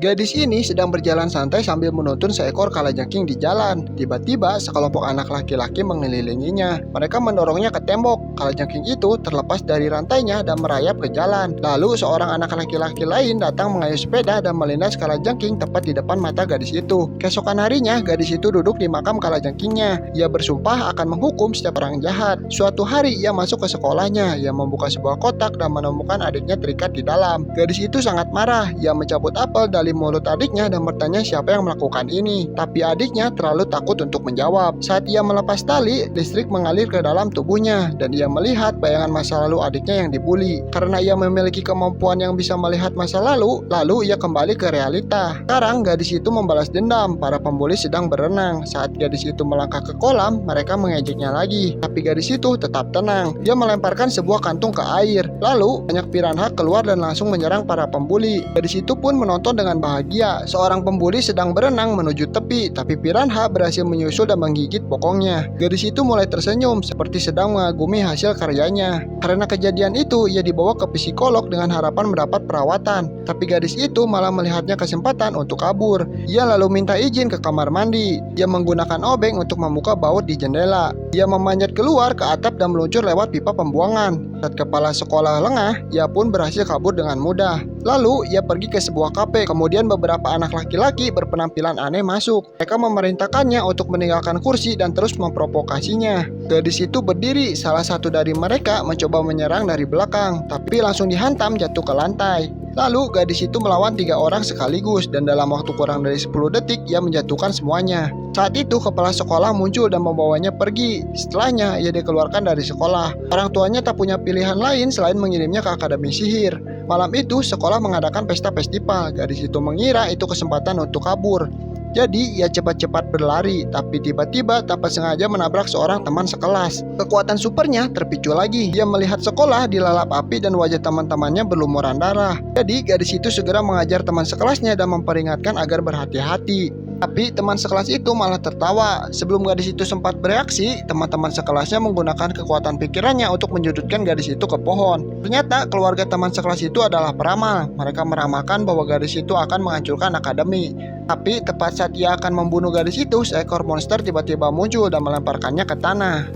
Gadis ini sedang berjalan santai sambil menuntun seekor kalajengking di jalan. Tiba-tiba sekelompok anak laki-laki mengelilinginya. Mereka mendorongnya ke tembok. Kalajengking itu terlepas dari rantainya dan merayap ke jalan. Lalu seorang anak laki-laki lain datang mengayuh sepeda dan melindas kalajengking tepat di depan mata gadis itu. Keesokan harinya, gadis itu duduk di makam kalajengkingnya. Ia bersumpah akan menghukum setiap orang jahat. Suatu hari ia masuk ke sekolahnya. Ia membuka sebuah kotak dan menemukan adiknya terikat di dalam. Gadis itu sangat marah. Ia mencabut apel dari mulut adiknya dan bertanya siapa yang melakukan ini. Tapi adiknya terlalu takut untuk menjawab. Saat ia melepas tali, listrik mengalir ke dalam tubuhnya dan ia melihat bayangan masa lalu adiknya yang dibully. Karena ia memiliki kemampuan yang bisa melihat masa lalu ia kembali ke realita. Sekarang gadis itu membalas dendam. Para pembuli sedang berenang. Saat gadis itu melangkah ke kolam, mereka mengejeknya lagi. Tapi gadis itu tetap tenang. Dia melemparkan sebuah kantung ke air. Lalu banyak piranha keluar dan langsung menyerang para pembuli. Gadis itu pun menonton dengan bahagia. Seorang pembuli sedang berenang menuju tepi, tapi piranha berhasil menyusul dan menggigit bokongnya. Gadis itu mulai tersenyum seperti sedang mengagumi hasil karyanya. Karena kejadian itu, ia dibawa ke psikolog dengan harapan mendapat perawatan. Tapi gadis itu malah melihatnya kesempatan untuk kabur. Ia lalu minta izin ke kamar mandi. Ia menggunakan obeng untuk membuka baut di jendela. Ia memanjat keluar ke atap dan meluncur lewat pipa pembuangan. Saat kepala sekolah lengah, ia pun berhasil kabur dengan mudah. Lalu, ia pergi ke sebuah kafe. Kemudian beberapa anak laki-laki berpenampilan aneh masuk. Mereka memerintahkannya untuk meninggalkan kursi dan terus memprovokasinya. Gadis itu berdiri. Salah satu dari mereka mencoba menyerang dari belakang, tapi langsung dihantam jatuh ke lantai. Lalu gadis itu melawan 3 orang sekaligus dan dalam waktu kurang dari 10 detik ia menjatuhkan semuanya. Saat itu kepala sekolah muncul dan membawanya pergi. Setelahnya ia dikeluarkan dari sekolah. Orang tuanya tak punya pilihan lain selain mengirimnya ke akademi sihir. Malam itu sekolah mengadakan pesta festival. Gadis itu mengira itu kesempatan untuk kabur. Jadi ia cepat-cepat berlari, tapi tiba-tiba tanpa sengaja menabrak seorang teman sekelas. Kekuatan supernya terpicu lagi. Ia melihat sekolah dilalap api dan wajah teman-temannya berlumuran darah. Jadi gadis itu segera mengajar teman sekelasnya dan memperingatkan agar berhati-hati. Tapi teman sekelas itu malah tertawa. Sebelum gadis itu sempat bereaksi, teman-teman sekelasnya menggunakan kekuatan pikirannya untuk menjudutkan gadis itu ke pohon. Ternyata keluarga teman sekelas itu adalah peramal. Mereka meramalkan bahwa gadis itu akan menghancurkan akademi. Tapi tepat saat ia akan membunuh gadis itu, seekor monster tiba-tiba muncul dan melemparkannya ke tanah.